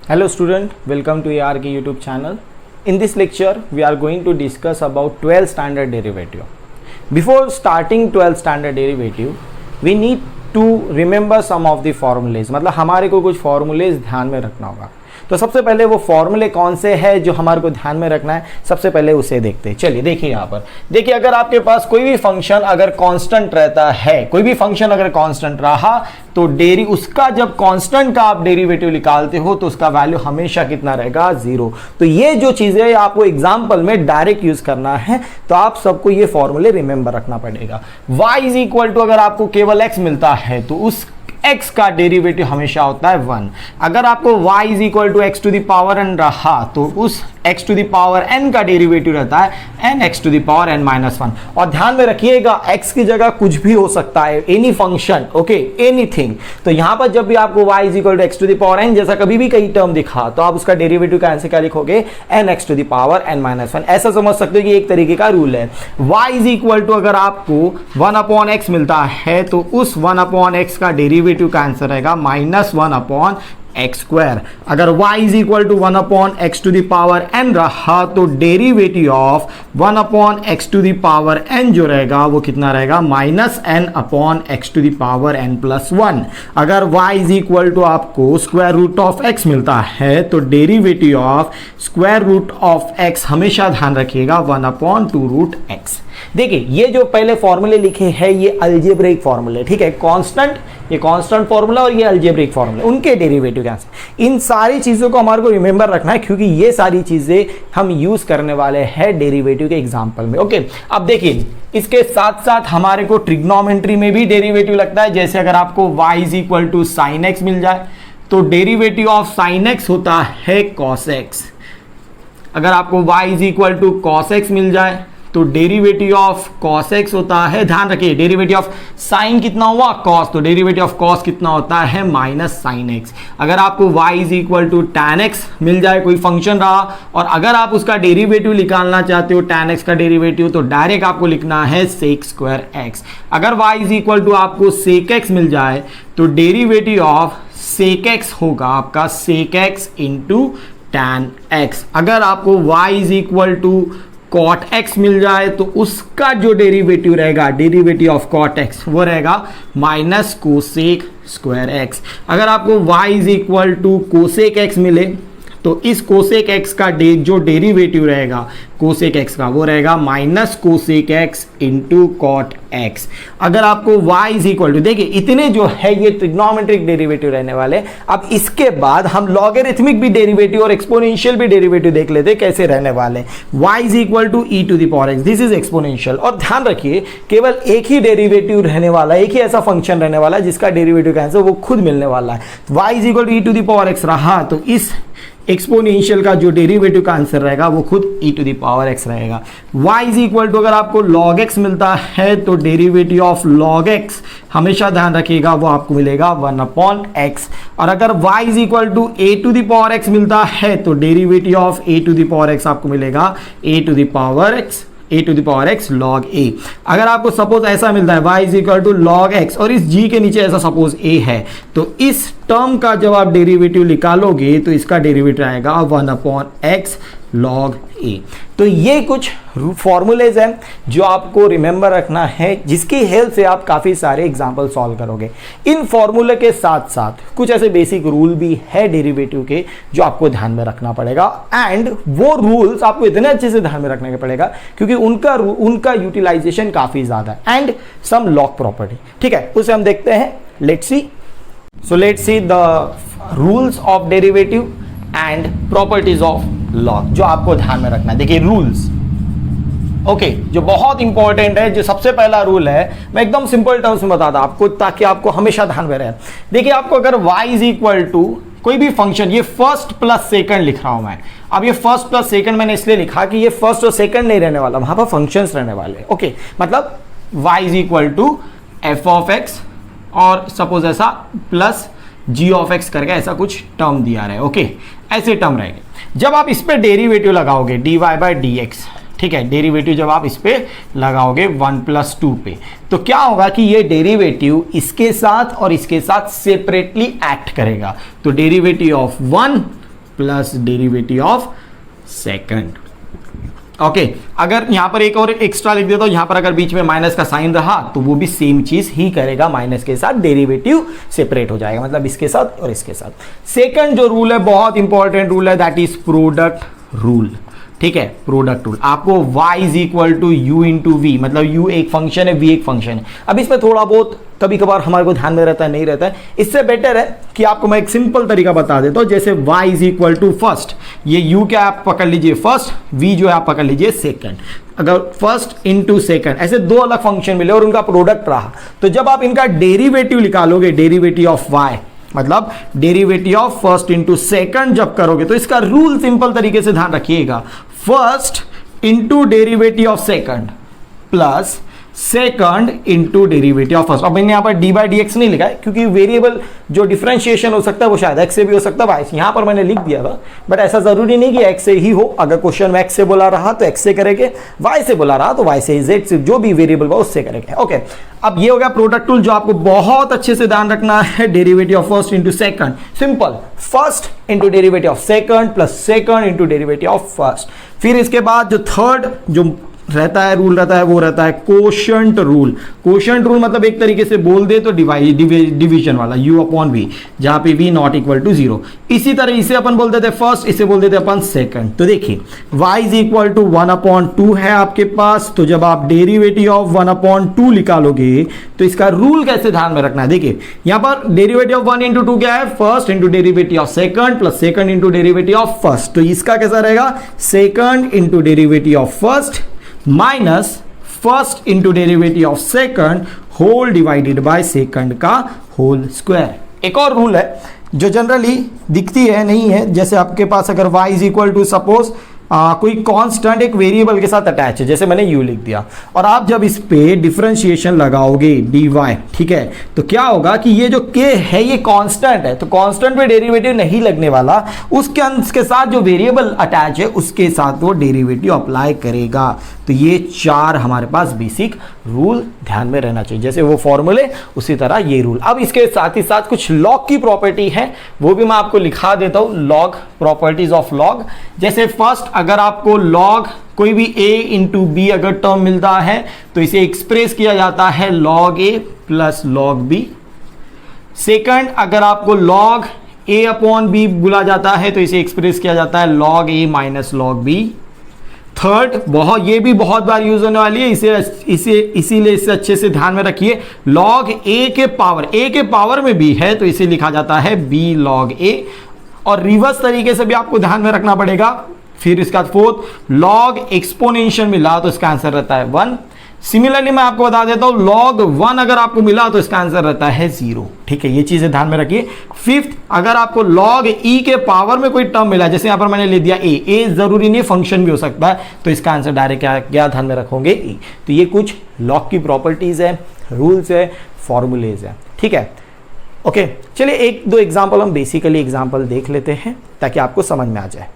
Hello student, welcome to ARK YouTube channel. In this lecture, we are going to discuss about 12th standard derivative. Before starting 12th standard derivative, we need to remember some of the formulas. मतलब हमारे को कुछ formulas ध्यान में रखना होगा. तो सबसे पहले वो फॉर्मूले कौन से हैं जो हमारे को ध्यान में रखना है, सबसे पहले उसे देखते हैं. चलिए देखिए यहाँ पर देखिए, अगर आपके पास कोई भी फंक्शन अगर कांस्टेंट रहता है, कोई भी फंक्शन अगर कांस्टेंट रहा तो उसका जब कांस्टेंट का आप डेरिवेटिव निकालते हो तो उसका वैल्यू हमेशा कितना रहेगा, 0. तो ये जो चीजें आपको एग्जांपल में डायरेक्ट यूज करना है, तो आप सबको ये फॉर्मूले रिमेंबर रखना पड़ेगा. y इज इक्वल टू, अगर आपको केवल x मिलता है तो उस x का डेरिवेटिव हमेशा होता है 1. अगर आपको y is equal to x to the power n रहा तो उस x to the power n का डेरिवेटिव रहता है n x to the power n minus 1. और ध्यान में रखिएगा x की जगह कुछ भी हो सकता है, एनी फंक्शन, ओके, एनीथिंग. तो यहां पर जब भी आपको y is equal to x to the power n जैसा कभी भी कहीं टर्म दिखा तो आप उसका डेरिवेटिव का आंसर क्या लिखोगे, n x to the power n minus 1. ऐसा समझ सकते हो कि एक तरीके का रूल है. y इज इक्वल टू, अगर आपको 1 अपॉन x मिलता है तो उस 1 अपॉन x का डेरिवेटिव का आंसर रहेगा माइनस 1 अपॉन एक्स स्क्वायर. अगर y is equal to 1 upon x to the power n रहा तो derivative of 1 upon x to the power n जो रहेगा वो कितना रहेगा, minus n upon x to the power n plus 1. अगर y is equal to आपको square root of x मिलता है तो derivative of square root of x हमेशा ध्यान रखिएगा 1 अपॉन 2 रूट x. देखिए ये जो पहले फॉर्मूले लिखे हैं ये अलजेब्रिक फॉर्मूले, ठीक है, कांस्टेंट, ये कांस्टेंट फॉर्मूला और ये अलजेब्रिक फॉर्मूला, उनके डेरिवेटिव क्या है. इन सारी चीजों को हमारे को रिमेंबर रखना है क्योंकि ये सारी चीजें हम यूज करने वाले हैं डेरिवेटिव के एग्जांपल में. ओके, अब देखिए इसके साथ साथ हमारे को ट्रिग्नोमेट्री में भी डेरिवेटिव लगता है. जैसे अगर आपको y is equal to sine x मिल जाए तो डेरिवेटिव ऑफ साइन एक्स होता है कॉस एक्स. अगर आपको y is equal to cos x मिल जाए तो डेरिवेटिव ऑफ cos x होता है, ध्यान रखिए, डेरिवेटिव ऑफ साइन कितना हुआ, cos, तो डेरिवेटिव ऑफ cos कितना होता है, माइनस साइन x. अगर आपको y is equal to tan x मिल जाए, कोई फंक्शन रहा, और अगर आप उसका डेरिवेटिव निकालना चाहते हो tan x का डेरिवेटिव तो डायरेक्ट आपको लिखना है sec स्क्वायर x. अगर y इज इक्वल टू आपको sec x मिल जाए तो डेरिवेटिव ऑफ sec x होगा आपका sec x into tan x. अगर आपको y is equal to cot x मिल जाए तो उसका जो डेरिवेटिव रहेगा, डेरिवेटिव ऑफ cot x वो रहेगा माइनस कोसेक स्क्वायर x. अगर आपको y is equal to cosec x मिले तो इस कोसेक x का जो डेरिवेटिव रहेगा कोसेक x का वो रहेगा minus cosec x into cot x. अगर आपको y इज इक्वल टू, देखिए इतने जो है ये ट्रिग्नोमेट्रिक डेरिवेटिव रहने वाले. अब इसके बाद हम लॉगरिथमिक भी डेरिवेटिव और एक्सपोनेंशियल भी डेरिवेटिव देख लेते हैं कैसे रहने वाले. y is equal to e to the power x, this is exponential. और ध्यान रखिए केवल एक ही डेरिवेटिव रहने वाला है, एक ही ऐसा फंक्शन रहने वाला है जिसका डेरिवेटिव का आंसर वो खुद मिलने वाला है. y is equal to e to the power x रहा तो इस एक्सपोनेंशियल का जो डेरिवेटिव का आंसर रहेगा वो खुद e to the power x रहेगा. y इज इक्वल टू, अगर आपको log x मिलता है तो डेरिवेटिव ऑफ log x हमेशा ध्यान रखिएगा वो आपको मिलेगा 1 अपॉन x. और अगर y is equal to a to the power x मिलता है तो derivative of a to the power x आपको मिलेगा a to the power x log a. अगर आपको सपोज ऐसा मिलता है y is equal to log x और इस g के नीचे ऐसा सपोज a है तो इस टर्म का जब आप डेरिवेटिव निकालोगे तो इसका डेरिवेटिव आएगा 1 अपॉन x log a. तो ये कुछ फॉर्मूलेज हैं जो आपको रिमेंबर रखना है, जिसकी हेल्प से आप काफ़ी सारे एग्जाम्पल सॉल्व करोगे. इन फॉर्मूले के साथ साथ कुछ ऐसे बेसिक रूल भी है डेरिवेटिव के जो आपको ध्यान में रखना पड़ेगा. एंड वो रूल्स आपको इतने अच्छे से ध्यान में रखने का पड़ेगा क्योंकि उनका यूटिलाइजेशन काफ़ी ज़्यादा है. एंड सम लॉग प्रॉपर्टी, ठीक है, उसे हम देखते हैं. Let's see. So let's see the rules of derivative and properties of log जो आपको ध्यान में रखना है. देखिए रूल्स, ओके, जो बहुत इंपॉर्टेंट है. जो सबसे पहला रूल है मैं एकदम सिंपल टर्म्स में बताता आपको ताकि आपको हमेशा ध्यान में रहे. देखिए आपको अगर y इज इक्वल टू कोई भी फंक्शन, ये फर्स्ट प्लस सेकंड लिख रहा हूं मैं. अब ये फर्स्ट प्लस सेकंड मैंने इसलिए लिखा कि ये फर्स्ट और सेकंड नहीं रहने वाला, वहां पर फंक्शंस रहने वाले. ओके, मतलब y is equal to f of x और सपोज ऐसा प्लस g ऑफ एक्स करके ऐसा कुछ टर्म दिया रहे. ओके, ऐसे टर्म रहेंगे. जब आप इस पे डेरिवेटिव लगाओगे dy बाई डी एक्स, ठीक है, डेरिवेटिव जब आप इस पे लगाओगे 1+2 पे तो क्या होगा कि ये डेरिवेटिव इसके साथ और इसके साथ सेपरेटली एक्ट करेगा. तो derivative of 1 plus derivative of second. Okay, अगर यहां पर एक और एक्स्ट्रा लिख देता हूं, यहां पर अगर बीच में माइनस का साइन रहा तो वो भी सेम चीज ही करेगा, माइनस के साथ डेरिवेटिव सेपरेट हो जाएगा, मतलब इसके साथ और इसके साथ। सेकंड जो रूल है बहुत इंपॉर्टेंट रूल है, दैट इज प्रोडक्ट रूल। ठीक है, प्रोडक्ट रूल। आपको y is equal to u into v, मतलब u एक फंक्शन है, v एक फंक्शन है। अब इसमें थोड़ा बहुत कभी कभार हमारे को ध्यान में रहता है, नहीं रहता है, इससे बेटर है कि आपको मैं एक सिंपल तरीका बता देता हूं। जैसे y is equal to first, ये u क्या आप पकड़ लीजिए फर्स्ट, v जो है आप पकड़ लीजिए सेकंड। अगर फर्स्ट इंटू सेकंड ऐसे दो अलग फंक्शन मिले और उनका प्रोडक्ट रहा, तो जब आप इनका डेरिवेटिव निकालोगे, डेरिवेटिव ऑफ y मतलब derivative of first into second जब करोगे, तो इसका रूल सिंपल तरीके से ध्यान रखिएगा, first into derivative of second plus second into derivative of first. अब मैंने यहां पर डी बाई डी एक्स नहीं लिखा है क्योंकि वेरिएबल जो डिफरेंशिएशन हो सकता है वो शायद एक्स से भी हो सकता है, वाई से। यहां पर मैंने लिख दिया था, बट ऐसा जरूरी नहीं कि एक्स से ही हो। अगर क्वेश्चन में एक्स से बोला रहा तो एक्स से करेंगे, वाई से बोला रहा तो वाई से, जेड से, जो भी वेरिएबल हो उससे करेंगे। ओके, अब ये हो गया प्रोडक्ट रूल, जो आपको बहुत अच्छे से ध्यान रखना है। Derivative of first into second, simple, first into derivative of second plus second into derivative of first. फिर इसके बाद जो थर्ड जो रहता है रूल रहता है वो रहता है कोशंट रूल। कोशंट रूल मतलब एक तरीके से बोल दे तो डिवीजन वाला, u अपॉन v, जहां पे v नॉट इक्वल टू 0। इसी तरह इसे अपन बोल देते फर्स्ट, इसे बोल देते अपन सेकंड। तो देखिए y इज इक्वल टू 1/2 है आपके पास, तो जब आप डेरिवेटिव ऑफ 1/2 निकालोगे तो इसका रूल कैसे ध्यान में रखना है। देखिए यहां पर डेरिवेटिव ऑफ 1 इंटू 2 क्या है, first into derivative of second plus second into derivative of first. तो इसका कैसा रहेगा, second into derivative of first minus first into derivative of second whole divided by second का होल स्क्वायर। एक और rule है जो जनरली दिखती है नहीं है, जैसे आपके पास अगर y is equal to suppose कोई कांस्टेंट एक वेरिएबल के साथ अटैच है, जैसे मैंने u लिख दिया, और आप जब इस पे डिफरेंशिएशन लगाओगे dy, ठीक है, तो क्या होगा कि ये जो k है ये कांस्टेंट है, तो कांस्टेंट पे डेरिवेटिव नहीं लगने वाला, उसके साथ जो वेरिएबल अटैच है उसके साथ वो डेरिवेटिव अप्लाई करेगा। तो ये चार हमारे पास बेसिक रूल ध्यान में रहना चाहिए, जैसे वो फॉर्मूले उसी तरह ये रूल। अब इसके साथ ही साथ कुछ लॉग की प्रॉपर्टी है, वो भी मैं आपको लिखा देता हूं, लॉग, प्रॉपर्टीज ऑफ लॉग। जैसे फर्स्ट, अगर आपको लॉग कोई भी a इंटू बी अगर टर्म मिलता है तो इसे एक्सप्रेस किया जाता है log a plus log b। Second, अगर आपको लॉग a अपॉन b बोला जाता है तो इसे एक्सप्रेस किया जाता है log a minus log b। Third, ये भी बहुत बार यूज होने वाली है, इसीलिए इसे अच्छे से ध्यान में रखिए, लॉग a के पावर में b है तो इसे लिखा जाता है b लॉग a। और रिवर्स तरीके से भी आपको ध्यान में रखना पड़ेगा। फिर इसका फोर्थ, लॉग एक्सपोनेंशियल मिला तो इसका आंसर रहता है 1। सिमिलरली मैं आपको बता देता हूं, लॉग 1 अगर आपको मिला तो इसका आंसर रहता है 0। ठीक है, ये चीजें ध्यान में रखिए। फिफ्थ, अगर आपको लॉग e के पावर में कोई टर्म मिला, जैसे यहां पर मैंने ले दिया a जरूरी नहीं फंक्शन भी हो सकता है, तो इसका आंसर डायरेक्ट क्या ध्यान में रखोगे, e। तो ये कुछ लॉग की प्रॉपर्टीज है, रूल्स है, फॉर्मूलेज है। ठीक है, ओके, चलिए एक दो एग्जाम्पल हम बेसिकली एग्जाम्पल देख लेते हैं ताकि आपको समझ में आ जाए।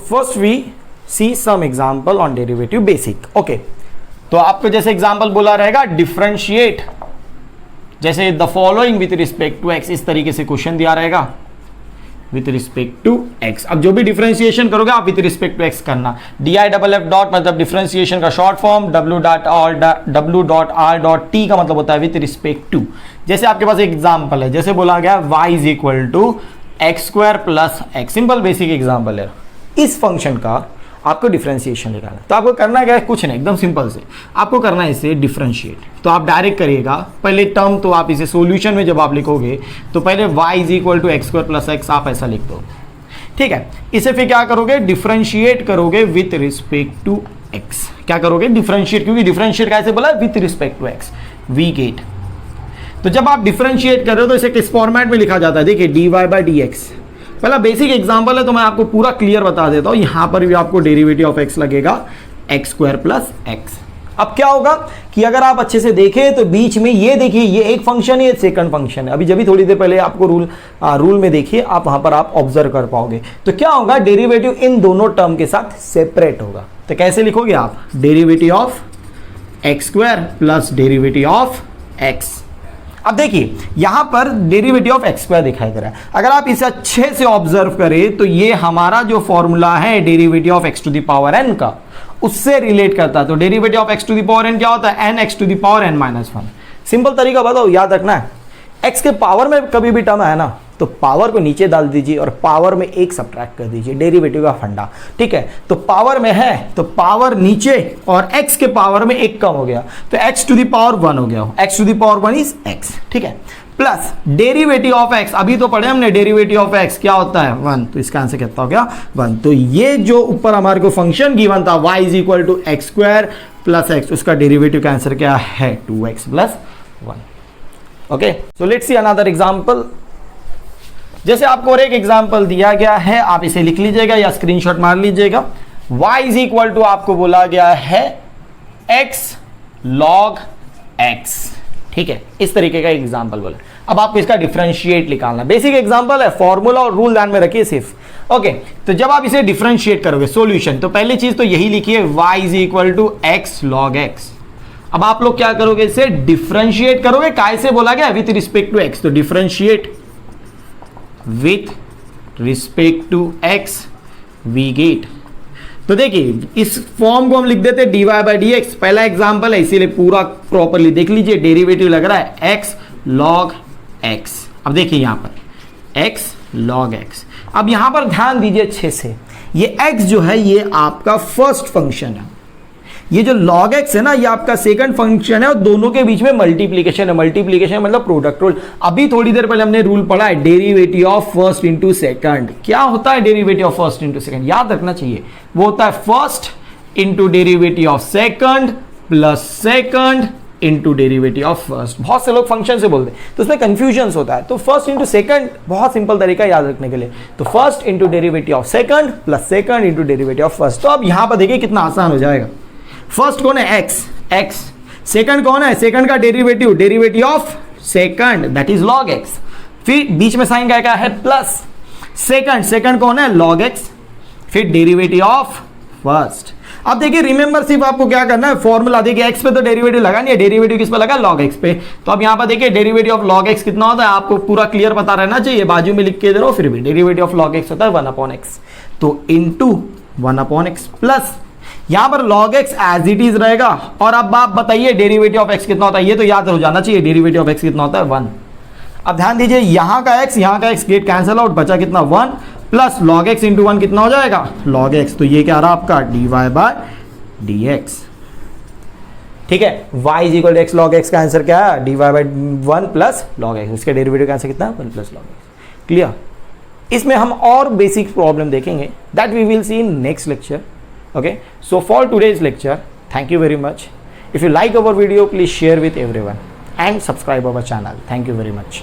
First we see some example on derivative basic. Okay, तो आपको जैसे एग्जाम्पल बोला रहेगा डिफरेंशिएट जैसे the following with respect to x, इस तरीके से क्वेश्चन दिया रहेगा विथ रिस्पेक्ट टू एक्स। अब जो भी डिफरेंशिएशन करोगे आप विथ रिस्पेक्ट टू एक्स करना। DIFF मतलब डिफरेंशिएशन का शॉर्ट फॉर्म, W.R.T का मतलब होता है विथ रिस्पेक्ट टू। जैसे आपके पास एक एग्जाम्पल है, जैसे बोला गया y is equal to x square plus x, simple basic example है। इस फंक्शन का आपको डिफरेंशिएशन निकालना, तो आपको करना क्या है, कुछ नहीं, एकदम सिंपल से आपको करना है इसे डिफरेंशिएट। तो आप डायरेक्ट करिएगा, पहले टर्म तो आप इसे सॉल्यूशन में जब आप लिखोगे तो पहले y is equal to x square plus x आप ऐसा लिख दो। ठीक है, इसे फिर क्या करोगे, डिफरेंशिएट करोगे विथ रिस्पेक्ट टू एक्स। क्या करोगे, डिफरेंशिएट, क्योंकि डिफरेंशिएट कैसे बोला, with respect to x, we get. तो जब आप डिफरेंशिएट कर रहे हो तो इसे किस फॉर्मेट में लिखा जाता है, देखिए dy बाई डी एक्स। पहला बेसिक एग्जांपल है तो मैं आपको पूरा क्लियर बता देता हूं। यहां पर भी आपको डेरिवेटिव ऑफ एक्स लगेगा एक्स स्क्वायर प्लस एक्स। अब क्या होगा कि अगर आप अच्छे से देखें तो बीच में ये देखिए, ये एक फंक्शन है, ये सेकंड फंक्शन है। अभी जब भी थोड़ी देर पहले आपको रूल में देखिए, आप वहां पर आप ऑब्जर्व कर पाओगे। तो क्या होगा, डेरिवेटिव इन दोनों टर्म के साथ सेपरेट होगा। तो कैसे लिखोगे आप, derivative of x square plus derivative of x. अब देखिए यहां पर डेरिवेटिव ऑफ एक्स स्क्वायर दिखाई दे रहा है। अगर आप इसे अच्छे से ऑब्जर्व करें तो ये हमारा जो फॉर्मूला है derivative of x to the power n का, उससे रिलेट करता है। तो derivative of x to the power n क्या होता है? N x to the power n minus one. Simple तरीका बताओ, याद रखना है, एक्स के पावर में कभी भी टर्म है ना तो पावर को नीचे डाल दीजिए और पावर में एक सब्ट्रैक्ट कर दीजिए, डेरिवेटिव का फंडा। ठीक है, तो पावर में है तो पावर नीचे और x के पावर में एक कम हो गया तो x to the power one हो गया, x to the power one is x। ठीक है, प्लस डेरिवेटिव ऑफ x, अभी तो पढ़े हमने डेरिवेटिव ऑफ x क्या होता है? वन। तो इसका आंसर कितना हो गया? वन। तो ये जो ऊपर हमारे को फंक्शन गिवन था y is equal to x square plus x, उसका डेरिवेटिव का आंसर क्या है? 2x plus one. Okay, so let's see another example. जैसे आपको और एक एग्जांपल दिया गया है, आप इसे लिख लीजिएगा या स्क्रीनशॉट मार लीजिएगा। y इज इक्वल टू आपको बोला गया है x log x। ठीक है, इस तरीके का एग्जांपल बोला। अब आपको इसका डिफरेंशिएट निकालना, बेसिक एग्जांपल है, फॉर्मूला और रूल ध्यान में रखिए सिर्फ। ओके, तो जब आप इसे डिफरेंशिएट करोगे सॉल्यूशन, तो पहली चीज तो यही लिखिए y is equal to x log x। अब आप लोग क्या करोगे? इसे डिफरेंशिएट करोगे, कैसे बोला गया? With respect to x। तो differentiate with respect to x we get. तो देखिए इस फॉर्म को हम लिख देते dy बाई डी एक्स। पहला एग्जांपल है इसीलिए पूरा प्रॉपरली देख लीजिए। डेरिवेटिव लग रहा है x log x। अब देखिए यहां पर x log x। अब यहां पर ध्यान दीजिए अच्छे से, ये x जो है ये आपका फर्स्ट फंक्शन है, ये जो log x है ना ये आपका सेकंड फंक्शन है और दोनों के बीच में मल्टीप्लीकेशन है। मल्टीप्लीकेशन मतलब प्रोडक्ट रूल। अभी थोड़ी देर पहले हमने रूल पढ़ा है derivative of first into second. क्या होता है derivative of first into second? याद रखना चाहिए, वो होता है first into derivative of second plus second into derivative of first. बहुत से लोग फंक्शन से बोलते हैं तो उसमें कंफ्यूजन होता है। तो फर्स्ट इंटू सेकंड बहुत सिंपल तरीका याद रखने के लिए, तो first into derivative of second plus second into derivative of first. तो अब यहां पर देखिए कितना आसान हो जाएगा। फर्स्ट कौन है? x। सेकंड कौन है? सेकंड का derivative of second that is log x। फिर बीच में साइन क्या है? प्लस। सेकंड कौन है? log x। फिर डेरिवेटिव ऑफ फर्स्ट। अब देखिए रिमेंबर सिर्फ आपको क्या करना है, फॉर्मूला देखिए x पे तो डेरिवेटिव लगा नहीं है, डेरिवेटिव किस पे लगा? log x पे। तो अब यहां पर देखिए डेरिवेटिव ऑफ log x कितना होता है आपको पूरा क्लियर पता रहना चाहिए, बाजू में लिख के दे रहा हूं। फिर भी डेरिवेटिव ऑफ log x होता है 1/x। तो इंटू 1/x प्लस यहां पर log x as it is रहेगा। और अब आप बताइए डेरिवेटिव ऑफ x कितना होता है? ये तो याद हो जाना चाहिए, डेरिवेटिव ऑफ x कितना होता है? 1। अब ध्यान दीजिए यहां का x गेट कैंसिल आउट, बचा कितना? 1 प्लस log x इंटू 1 कितना हो जाएगा? log x। तो ये क्या रहा आपका? dy by dx। ठीक है, y is equal to x log x का आंसर क्या है? dy by 1 plus log x। इसके डेरिवेटिव का आंसर कितना? 1 प्लस log x। क्लियर? इसमें हम और बेसिक प्रॉब्लम देखेंगे, that we will see in next lecture. Okay, so for today's lecture, thank you very much. If you like our video, please share with everyone and subscribe our channel. Thank you very much.